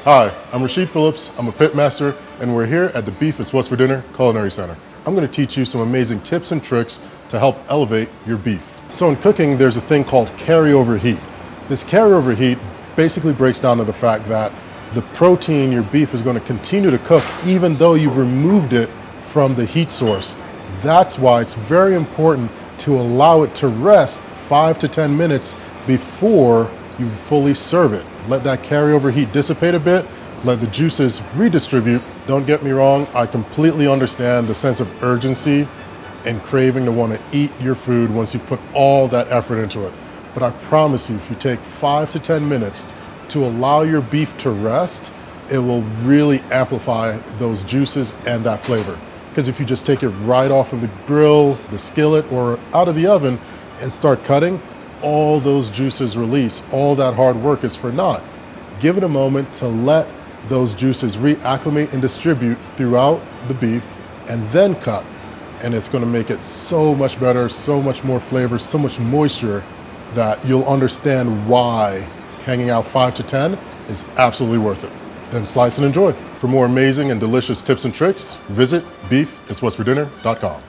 Hi, I'm Rasheed Philips. I'm a pit master, and we're here at the Beef is What's for Dinner Culinary Center. I'm going to teach you some amazing tips and tricks to help elevate your beef. So in cooking, there's a thing called carryover heat. This carryover heat basically breaks down to the fact that the protein in your beef is going to continue to cook even though you've removed it from the heat source. That's why it's very important to allow it to rest 5 to 10 minutes before you fully serve it. Let that carryover heat dissipate a bit, let the juices redistribute. Don't get me wrong, I completely understand the sense of urgency and craving to want to eat your food once you've put all that effort into it. But I promise you, if you take 5 to 10 minutes to allow your beef to rest, it will really amplify those juices and that flavor. Because if you just take it right off of the grill, the skillet, or out of the oven and start cutting, all those juices release. All that hard work is for naught. Give it a moment to let those juices reacclimate and distribute throughout the beef, and then cut. And it's going to make it so much better, so much more flavor, so much moisture, that you'll understand why hanging out 5 to 10 is absolutely worth it. Then slice and enjoy. For more amazing and delicious tips and tricks, visit beefiswhatsfordinner.com.